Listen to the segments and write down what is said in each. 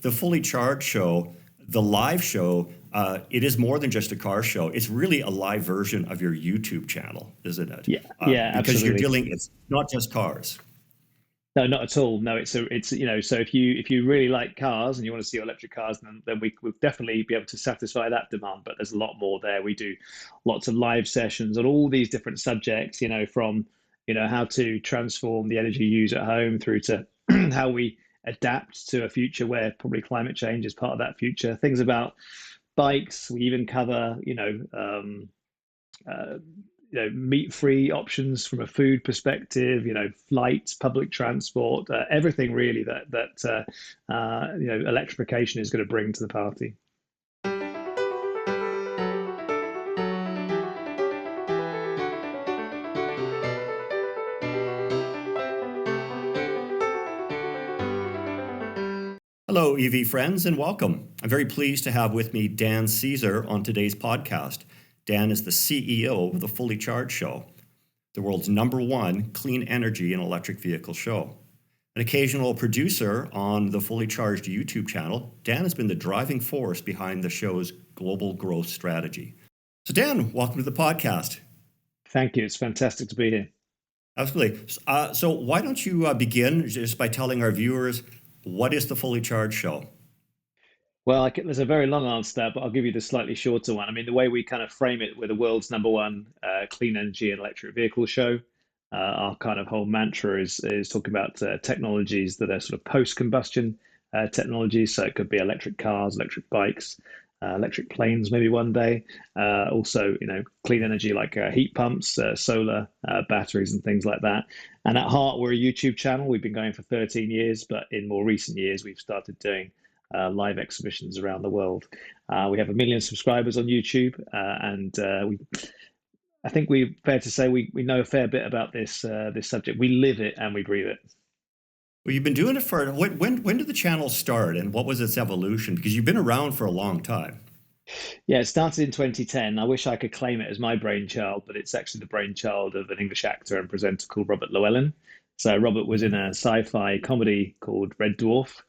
the Fully Charged show, the live show, it is more than just a car show. It's really a live version of your YouTube channel, isn't it? Yeah, yeah, Because you're absolutely. dealing, it's not just cars. No, not at all. No, it's so if you really like cars and you want to see electric cars, then we will definitely be able to satisfy that demand. But there's a lot more there. We do lots of live sessions on all these different subjects, from how to transform the energy you use at home through to how we adapt to a future where probably climate change is part of that future. Things about bikes. We even cover, uh, meat-free options from a food perspective, flights, public transport, everything really that electrification is going to bring to the party. Hello, EV friends, and welcome. I'm very pleased to have with me Dan Caesar on today's podcast. Dan is the CEO of the Fully Charged Show, the world's #1 clean energy and electric vehicle show. An occasional producer on the Fully Charged YouTube channel, Dan has been the driving force behind the show's global growth strategy. So Dan, welcome to the podcast. Thank you. It's fantastic to be here. Absolutely. So why don't you begin just by telling our viewers, what is the Fully Charged Show? Well, there's a very long answer there, but I'll give you the slightly shorter one. I mean, the way we kind of frame it, we're the world's #1 clean energy and electric vehicle show. Our kind of whole mantra is talking about technologies that are sort of post-combustion technologies. So it could be electric cars, electric bikes, electric planes, maybe one day. Also, clean energy like heat pumps, solar, batteries, and things like that. And at heart, we're a YouTube channel. We've been going for 13 years, but in more recent years, we've started doing live exhibitions around the world. We have 1 million subscribers on YouTube, and I think we're fair to say we know a fair bit about this subject. We live it and we breathe it. Well, you've been doing it for, when did the channel start and what was its evolution? Because you've been around for a long time. Yeah, it started in 2010. I wish I could claim it as my brainchild, but it's actually the brainchild of an English actor and presenter called Robert Llewellyn. So Robert was in a sci-fi comedy called Red Dwarf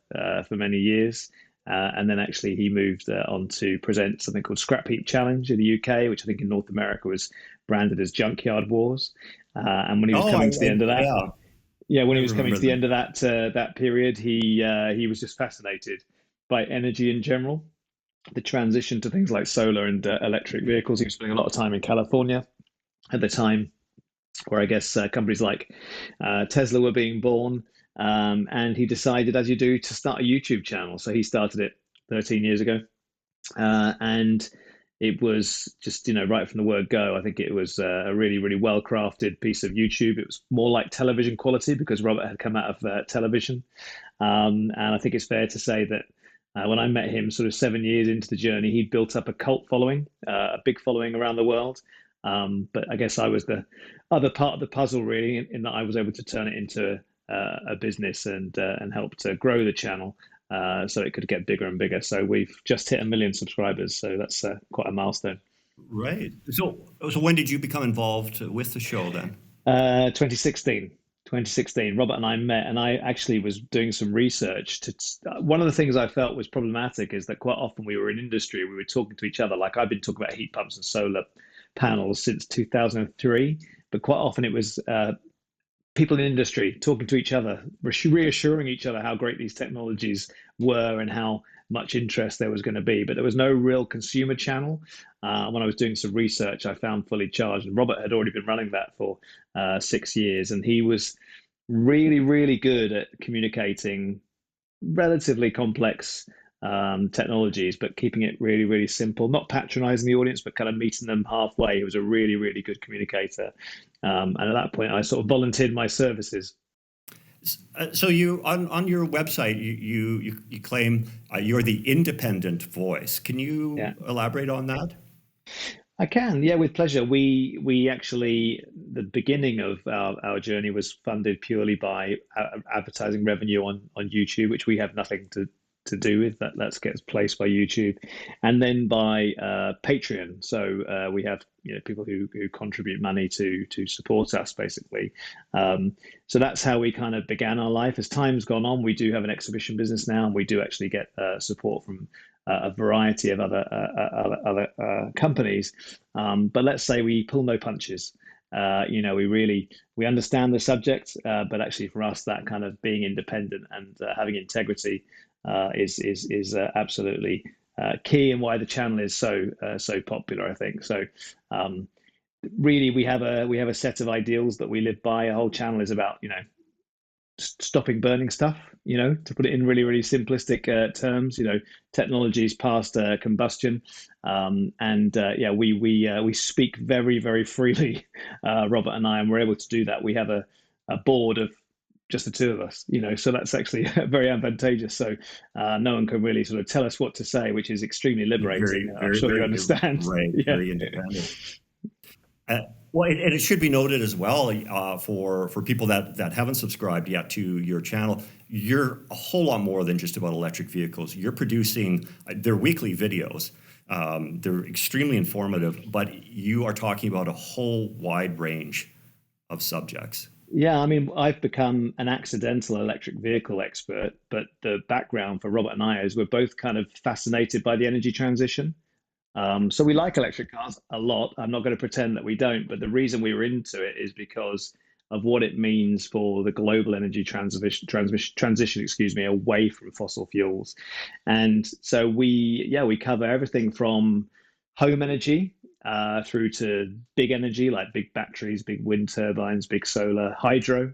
for many years. And then actually he moved on to present something called Scrap Heap Challenge in the UK, which I think in North America was branded as Junkyard Wars. And when he was coming to the end of that, yeah, yeah, when I he was coming remember to the them. end of that period, he was just fascinated by energy in general, the transition to things like solar and electric vehicles. He was spending a lot of time in California at the time, where I guess companies like Tesla were being born. And he decided, as you do, to start a YouTube channel. So he started it 13 years ago. And it was just, right from the word go, I think it was a really, really well crafted piece of YouTube. It was more like television quality because Robert had come out of television. And I think it's fair to say that when I met him sort of 7 years into the journey, he'd built up a cult following, a big following around the world. But I guess I was the other part of the puzzle, really, in that I was able to turn it into a business and help to grow the channel so it could get bigger and bigger. So we've just hit 1 million subscribers, so that's quite a milestone. Right. So when did you become involved with the show then? 2016. 2016, Robert and I met, and I actually was doing some research. One of the things I felt was problematic is that quite often we were in industry, we were talking to each other. Like I've been talking about heat pumps and solar panels since 2003, but quite often it was people in industry talking to each other, reassuring each other how great these technologies were and how much interest there was going to be. But there was no real consumer channel. When I was doing some research, I found Fully Charged, and Robert had already been running that for 6 years, and he was really, really good at communicating relatively complex technologies, but keeping it really, really simple, not patronizing the audience, but kind of meeting them halfway. He was a really, really good communicator. And at that point, I sort of volunteered my services. So you on your website you claim you're the independent voice. Can you Yeah, elaborate on that? I can. Yeah, with pleasure. We actually, the beginning of our journey was funded purely by advertising revenue on YouTube, which we have nothing to to do with that. That gets placed by YouTube, and then by Patreon. So we have people who contribute money to support us basically. So that's how we kind of began our life. As time's gone on, we do have an exhibition business now, and we do actually get support from a variety of other companies. But let's say we pull no punches. We understand the subject, but actually for us, that kind of being independent and having integrity is absolutely key, and why the channel is so popular, I think. So really, we have a set of ideals that we live by. A whole channel is about stopping burning stuff, to put it in really, really simplistic terms. Technologies past combustion. And yeah, we speak very, very freely, Robert and I, and we're able to do that. We have a board of just the two of us, so that's actually very advantageous. So no one can really sort of tell us what to say, which is extremely Very, liberating. I'm very, sure you very, understand. right, Yeah. very independent. Well, and it should be noted as well for people that haven't subscribed yet to your channel, you're a whole lot more than just about electric vehicles. You're producing their weekly videos. They're extremely informative, but you are talking about a whole wide range of subjects. Yeah, I mean, I've become an accidental electric vehicle expert, but the background for Robert and I is we're both kind of fascinated by the energy transition. So we like electric cars a lot. I'm not going to pretend that we don't, but the reason we were into it is because of what it means for the global energy transition, excuse me, away from fossil fuels. And so we cover everything from home energy through to big energy like big batteries, big wind turbines, big solar, hydro,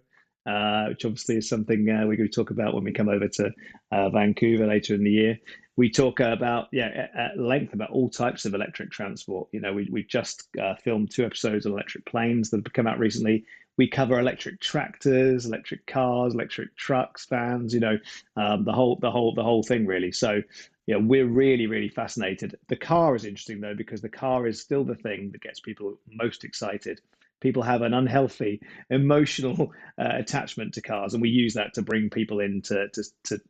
which obviously is something we're going to talk about when we come over to Vancouver later in the year. We talk about, at length about all types of electric transport. We've just filmed 2 episodes on electric planes that have come out recently. We cover electric tractors, electric cars, electric trucks, vans. The whole thing really. So yeah, we're really, really fascinated. The car is interesting though, because the car is still the thing that gets people most excited. People have an unhealthy emotional attachment to cars, and we use that to bring people in to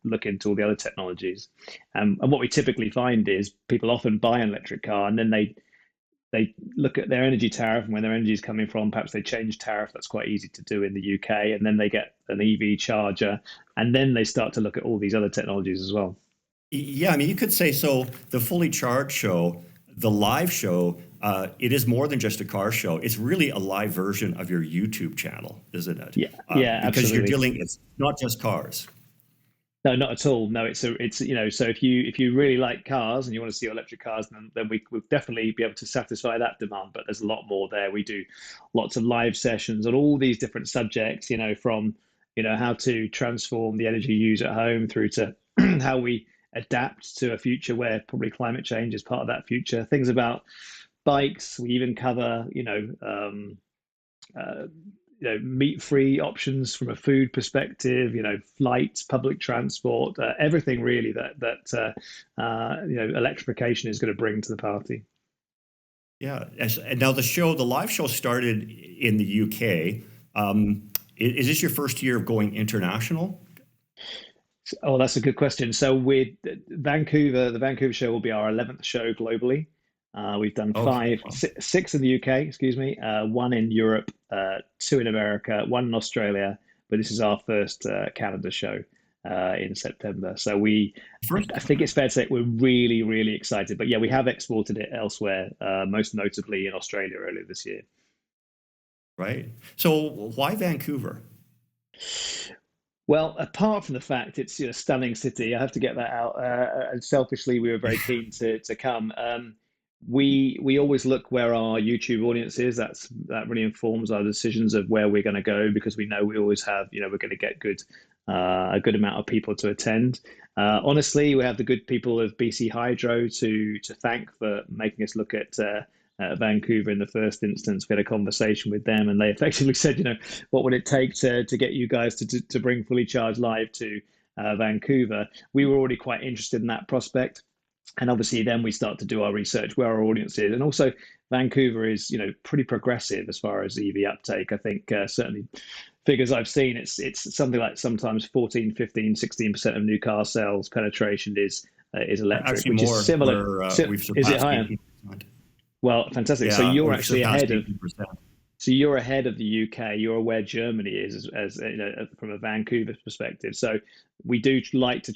look into all the other technologies. And what we typically find is people often buy an electric car, and then they look at their energy tariff and where their energy is coming from. Perhaps they change tariff. That's quite easy to do in the UK, and then they get an EV charger, and then they start to look at all these other technologies as well. Yeah, I mean, you could say so. The Fully Charged show, the live show, it is more than just a car show. It's really a live version of your YouTube channel, isn't it? Yeah, yeah, Because you're absolutely. dealing, it's not just cars. No, not at all. No, it's so if you really like cars and you want to see electric cars, then we will definitely be able to satisfy that demand. But there's a lot more there. We do lots of live sessions on all these different subjects, from how to transform the energy you use at home through to how we adapt to a future where probably climate change is part of that future. Things about bikes. We even cover, uh, meat-free options from a food perspective, flights, public transport, everything really that electrification is going to bring to the party. Yeah. And now the live show started in the UK. Is this your first year of going international? Oh, that's a good question. So with Vancouver, the Vancouver show will be our 11th show globally. We've done Okay. five, Well, six in the UK, excuse me, one in Europe, two in America, one in Australia, but this is our first Canada show in September. So first, I think it's fair to say we're really, really excited. But yeah, we have exported it elsewhere, most notably in Australia earlier this year. right? So why Vancouver? Well, apart from the fact it's a stunning city, I have to get that out. And selfishly, we were very keen to come. We always look where our YouTube audience is. That really informs our decisions of where we're going to go, because we know we always have, we're going to get a good amount of people to attend. Honestly, we have the good people of BC Hydro to thank for making us look at Vancouver in the first instance. We had a conversation with them, and they effectively said, what would it take to get you guys to bring Fully Charged live to Vancouver? We were already quite interested in that prospect. And obviously, then we start to do our research where our audience is, and also Vancouver is, pretty progressive as far as EV uptake. I think certainly figures I've seen, it's something like sometimes 14, 15, 16% of new car sales penetration is electric, Actually, which is more. similar. We've Is it surpassed higher? 18%. Well, fantastic. So Yeah, you're we've actually surpassed ahead of 18%. so you're ahead of the UK. You're where Germany is, as you know, from a Vancouver perspective. So we do like to.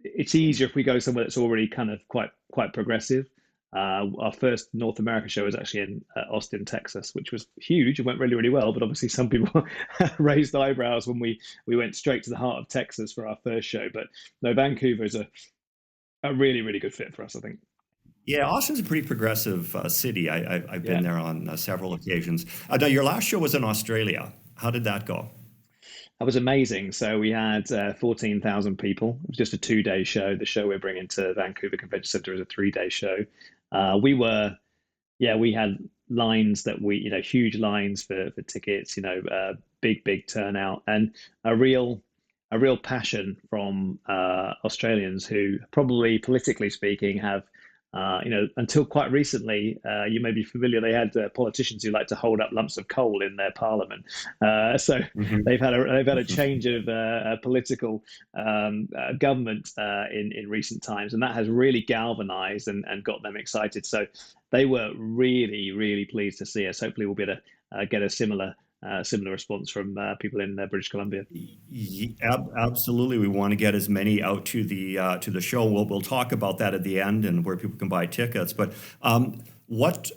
It's easier if we go somewhere that's already kind of quite progressive. Our first North America show was actually in Austin, Texas, which was huge. It went really, really well. But obviously, some people raised eyebrows when we went straight to the heart of Texas for our first show. But no, Vancouver is a really, really good fit for us, I think. Yeah, Austin's a pretty progressive city. I've been Yeah. there on several occasions. Now, your last show was in Australia. How did that go? That was amazing. So we had 14,000 people. It was just a 2 day show. The show we're bringing to Vancouver Convention Center is a 3 day show. We were, yeah, we had lines that huge lines for tickets, big turnout and a real, a real passion from Australians who probably politically speaking have until quite recently, you may be familiar, they had politicians who like to hold up lumps of coal in their parliament. So Hmm. they've had a change of political government in recent times, and that has really galvanized and got them excited. So they were really, really pleased to see us. Hopefully, we'll be able to get a similar response from people in British Columbia. Absolutely, we want to get as many out to the show. We'll talk about that at the end and where people can buy tickets. But what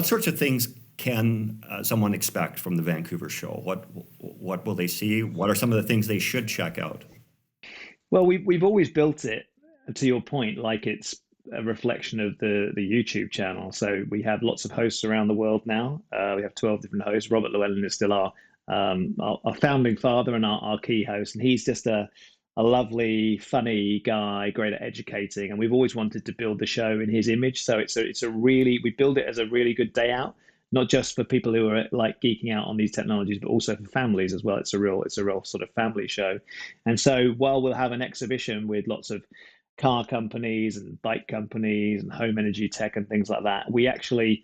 sorts of things can someone expect from the Vancouver show? What will they see? What are some of the things they should check out? Well, we've always built it to your point, like it's a reflection of the YouTube channel. So we have lots of hosts around the world now. We have 12 different hosts. Robert Llewellyn is still our founding father and our key host, and he's just a lovely, funny guy, great at educating. And we've always wanted to build the show in his image. So it's a really we build it as a really good day out, not just for people who are like geeking out on these technologies, but also for families as well. It's a real sort of family show. And so while we'll have an exhibition with lots of car companies and bike companies and home energy tech and things like that, we actually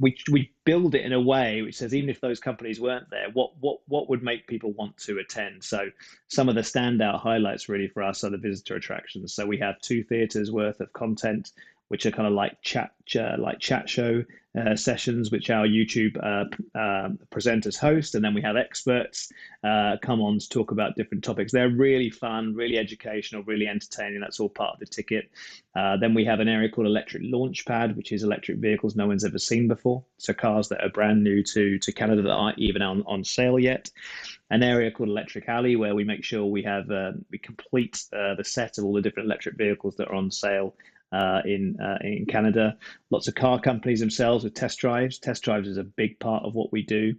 we build it in a way which says even if those companies weren't there, what would make people want to attend? So some of the standout highlights really for us are the visitor attractions. So we have 2 theaters worth of content, which are kind of like chat show sessions, which our YouTube presenters host, and then we have experts come on to talk about different topics. They're really fun, really educational, really entertaining. That's all part of the ticket. Then we have an area called Electric Launchpad, which is electric vehicles no one's ever seen before. So cars that are brand new to Canada that aren't even on sale yet. An area called Electric Alley, where we make sure we complete the set of all the different electric vehicles that are on sale in Canada. Lots of car companies themselves with test drives. Test drives is a big part of what we do.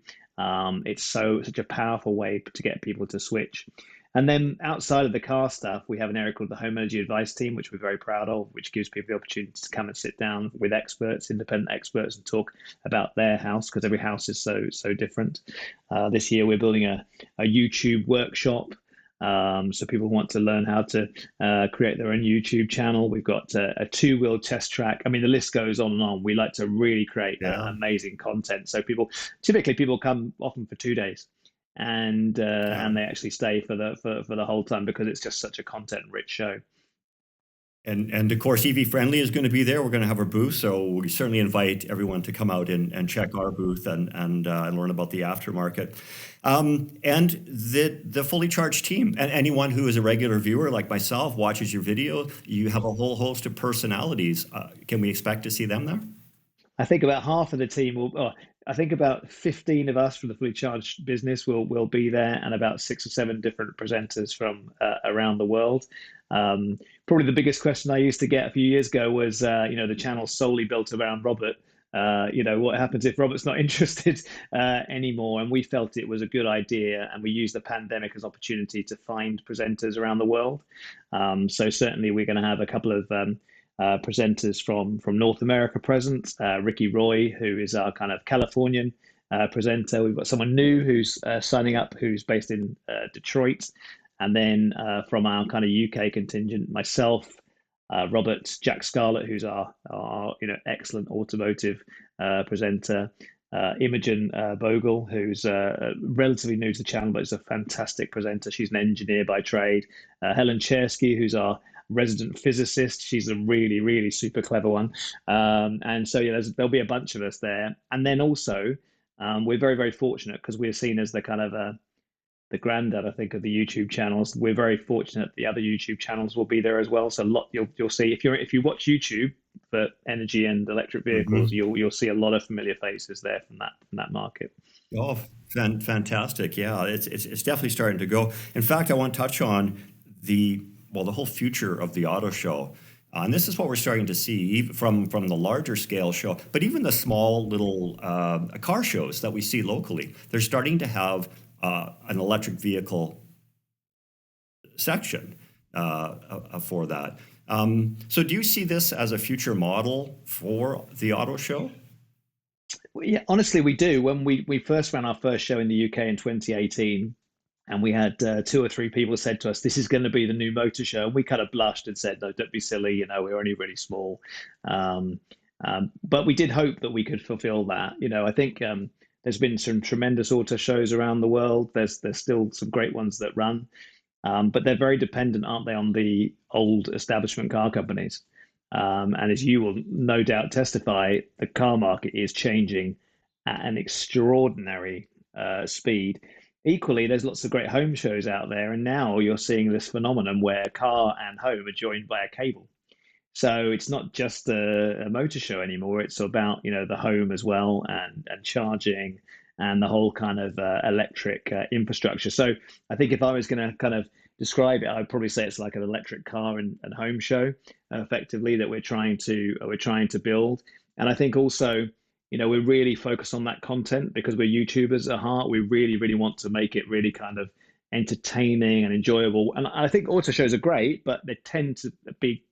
It's such a powerful way to get people to switch. And then outside of the car stuff, we have an area called the Home Energy Advice Team, which we're very proud of, which gives people the opportunity to come and sit down with experts, independent experts, and talk about their house because every house is so different. This year, we're building a YouTube workshop. So people want to learn how to create their own YouTube channel. We've got a two-wheel test track. I mean, the list goes on and on. We like to really create Yeah, amazing content. So people come often for 2 days, yeah. and they actually stay for the whole time because it's just such a content-rich show. And of course, EV Friendly is going to be there. We're going to have our booth, so we certainly invite everyone to come out and check our booth and learn about the aftermarket. And the fully charged team, and anyone who is a regular viewer like myself watches your video. You have a whole host of personalities. Can we expect to see them there? I think about half of the team will. Oh, I think about 15 of us from the fully charged business will be there, and about 6 or 7 different presenters from around the world. Probably the biggest question I used to get a few years ago was, the channel's solely built around Robert. What happens if Robert's not interested anymore? And we felt it was a good idea, and we used the pandemic as opportunity to find presenters around the world. So certainly we're going to have a couple of presenters from North America present. Ricky Roy, who is our kind of Californian presenter. We've got someone new who's signing up, who's based in Detroit, and then from our kind of UK contingent, myself, Robert, Jack Scarlett, who's our excellent automotive presenter. Imogen Bogle, who's relatively new to the channel, but is a fantastic presenter. She's an engineer by trade. Helen Chersky, who's our resident physicist. She's a really, really super clever one. And so, yeah, there'll be a bunch of us there. And then also, we're very, very fortunate because we're seen as the kind of the granddad, I think, of the YouTube channels. We're very fortunate the other YouTube channels will be there as well. So a lot you'll see if you watch YouTube for energy and electric vehicles, Hmm. you'll see a lot of familiar faces there from that market. Oh, fantastic! Yeah, it's definitely starting to go. In fact, I want to touch on the whole future of the auto show. And this is what we're starting to see even from the larger scale show, but even the small little car shows that we see locally. They're starting to have an electric vehicle section for that. So, do you see this as a future model for the auto show? Well, yeah, honestly, we do. When we first ran our first show in the UK in 2018, and we had two or three people said to us, "This is going to be the new motor show." And we kind of blushed and said, "No, don't be silly. You know, we're only really small." Um, but we did hope that we could fulfill that. You know, I think there's been some tremendous auto shows around the world. There's still some great ones that run, but they're very dependent, aren't they, on the old establishment car companies? And as you will no doubt testify, the car market is changing at an extraordinary speed. Equally, there's lots of great home shows out there, and now you're seeing this phenomenon where car and home are joined by a cable. So it's not just a motor show anymore. It's about, you know, the home as well, and charging and the whole kind of electric infrastructure. So I think if I was going to kind of describe it, I'd probably say it's like an electric car and home show, effectively, that we're trying to build. And I think also, you know, we're really focused on that content because we're YouTubers at heart. We really, really want to make it really kind of entertaining and enjoyable. And I think auto shows are great, but they tend to be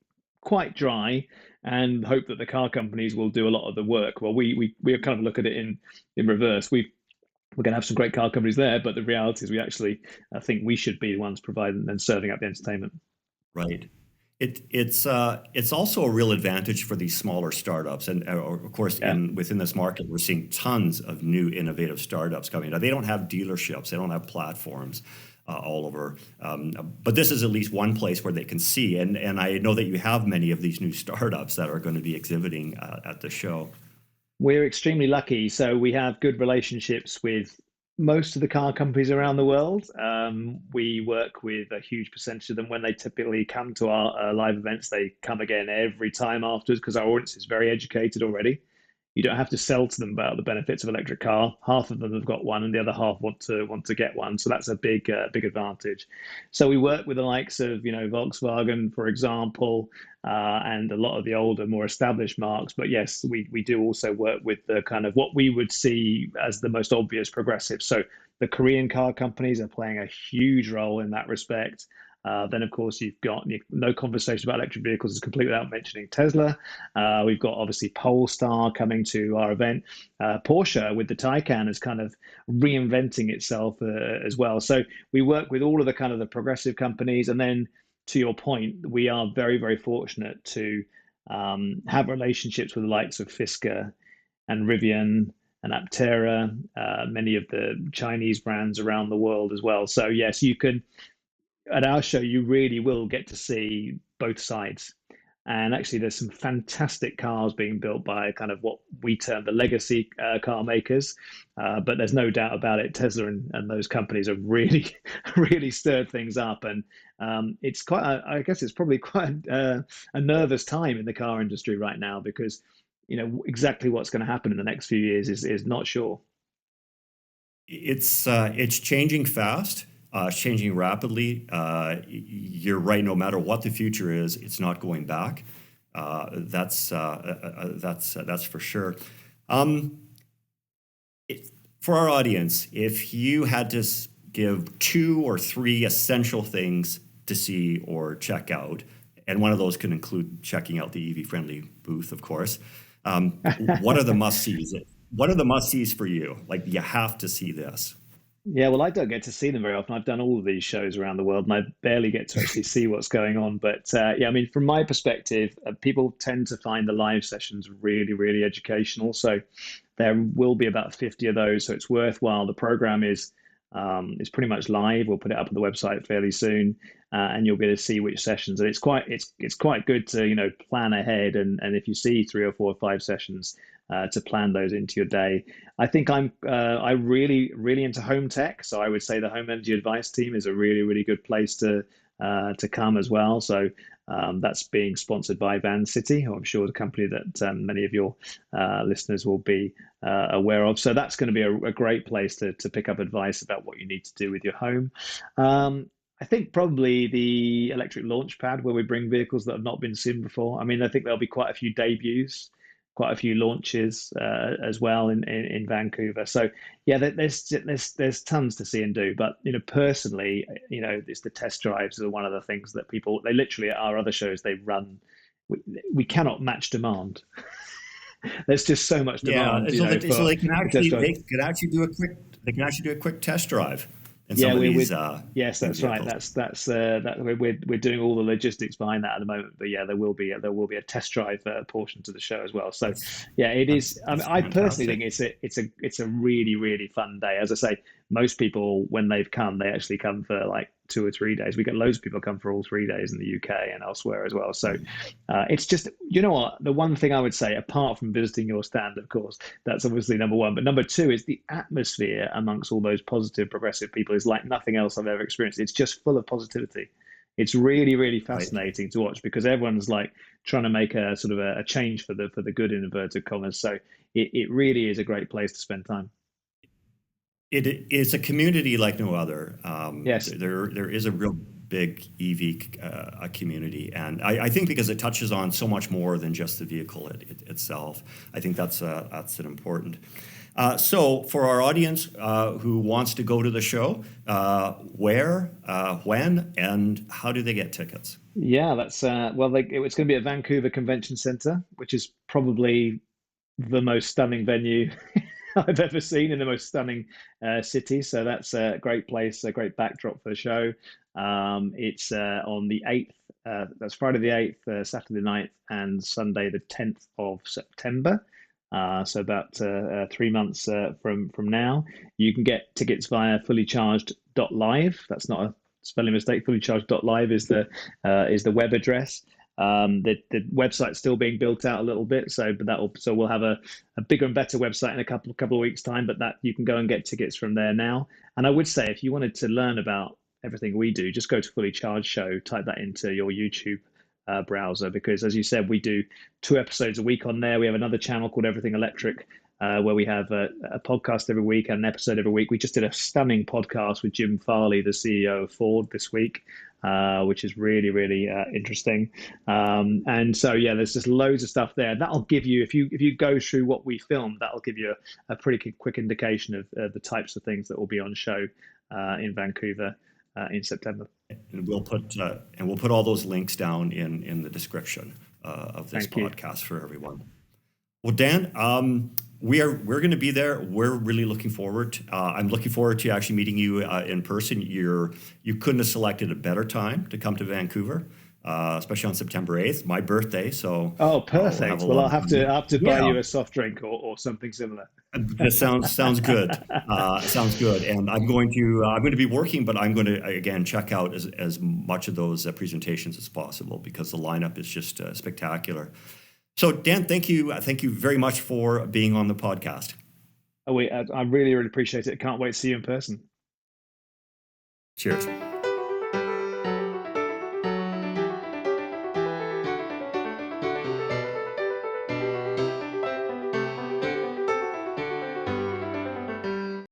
quite dry, and hope that the car companies will do a lot of the work. Well, we kind of look at it in reverse. We're going to have some great car companies there, but the reality is we actually, I think we should be the ones providing and serving up the entertainment. Right. It's also a real advantage for these smaller startups, and of course, Yeah. in within this market, we're seeing tons of new innovative startups coming. Now, they don't have dealerships, they don't have platforms all over, but this is at least one place where they can see. And I know that you have many of these new startups that are going to be exhibiting at the show. We're extremely lucky. So we have good relationships with most of the car companies around the world. We work with a huge percentage of them. When they typically come to our live events, they come again every time afterwards because our audience is very educated already. You don't have to sell to them about the benefits of electric car. Half of them have got one, and the other half want to get one. So that's a big advantage. So we work with the likes of, you know, Volkswagen, for example, and a lot of the older, more established marques. But yes, we do also work with the kind of what we would see as the most obvious progressive. So the Korean car companies are playing a huge role in that respect. Then, of course, you've got no conversation about electric vehicles is complete without mentioning Tesla. We've got obviously Polestar coming to our event. Porsche with the Taycan is kind of reinventing itself as well. So we work with all of the kind of the progressive companies. And then, to your point, we are very, very fortunate to have relationships with the likes of Fisker and Rivian and Aptera, many of the Chinese brands around the world as well. So yes, you can at our show, you really will get to see both sides. And actually, there's some fantastic cars being built by kind of what we term the legacy car makers. But there's no doubt about it, Tesla and those companies have really, really stirred things up. And it's quite, I guess it's probably quite a nervous time in the car industry right now because, you know, exactly what's going to happen in the next few years is not sure. It's changing fast. It's changing rapidly. You're right. No matter what the future is, it's not going back. That's for sure. Um, for our audience, if you had to give two or three essential things to see or check out, and one of those could include checking out the EV-friendly booth, of course. What are the must-sees? What are the must-sees for you? Like, you have to see this. Yeah, well, I don't get to see them very often. I've done all of these shows around the world, and I barely get to actually see what's going on. But yeah, I mean, from my perspective, people tend to find the live sessions really, really educational. So there will be about 50 of those, so it's worthwhile. The program is pretty much live. We'll put it up on the website fairly soon, and you'll be able to see which sessions. And it's quite good to plan ahead, and if you see 3 or 4 or 5 sessions, to plan those into your day. I think I really really into home tech, so I would say the home energy advice team is a really really good place to come as well. So that's being sponsored by Van City, who I'm sure is a company that many of your listeners will be aware of. So that's going to be a great place to pick up advice about what you need to do with your home. I think probably the electric launch pad where we bring vehicles that have not been seen before. I mean, I think there'll be quite a few debuts, quite a few launches as well in Vancouver. So yeah, there's tons to see and do. But personally, it's the test drives are one of the things that they literally at our other shows they run. We cannot match demand. There's just so much Yeah, demand, so for test drives. they can actually do a quick test drive in Yeah, some of these yes, new that's right. vehicles. That we're doing all the logistics behind that at the moment. But yeah, there will be a test drive portion to the show as well. So That's yeah, it is. I mean, that's I personally fantastic. think it's a really really fun day. As I say, most people when they've come, they actually come for like 2 or 3 days. We get loads of people come for all 3 days in the UK and elsewhere as well. So it's just what the one thing I would say, apart from visiting your stand, of course, that's obviously number one. But number two is the atmosphere amongst all those positive, progressive people is like nothing else I've ever experienced. It's just full of positivity. It's really, really Right. fascinating to watch because everyone's like trying to make a sort of a change for the good in inverted commas. So it really is a great place to spend time. It's a community like no other. Yes. There is a real big EV community, and I think because it touches on so much more than just the vehicle itself. I think that's an important. So for our audience who wants to go to the show, where, when, and how do they get tickets? Yeah, that's well, it's going to be at Vancouver Convention Center, which is probably the most stunning venue I've ever seen in the most stunning city. So that's a great place, a great backdrop for the show. It's on the 8th, that's Friday the 8th, Saturday the 9th, and Sunday the 10th of September. So about 3 months from now. You can get tickets via fullycharged.live. That's not a spelling mistake. Fullycharged.live is the web address. The website's still being built out a little bit, so we'll have a bigger and better website in a couple of weeks' time. But that you can go and get tickets from there now. And I would say if you wanted to learn about everything we do, just go to Fully Charged Show, type that into your YouTube browser, because as you said, we do 2 episodes a week on there. We have another channel called Everything Electric, where we have a podcast every week and an episode every week. We just did a stunning podcast with Jim Farley, the CEO of Ford, this week, which is really, really interesting. And so, yeah, there's just loads of stuff there. That'll give you, if you go through what we filmed, that'll give you a pretty quick indication of the types of things that will be on show in Vancouver in September. And we'll put all those links down in the description of this Thank you. podcast for everyone. Well, Dan, we're going to be there. We're really looking forward. I'm looking forward to actually meeting you in person. You couldn't have selected a better time to come to Vancouver, especially on September 8th, my birthday. So Oh, we'll have perfect. a Well, lot I'll of have to fun. I'll have to buy Yeah, you a soft drink or something similar. that sounds good. Sounds good. And I'm going to be working, but I'm going to again check out as much of those presentations as possible because the lineup is just spectacular. So Dan, thank you very much for being on the podcast. I really, really appreciate it. Can't wait to see you in person. Cheers.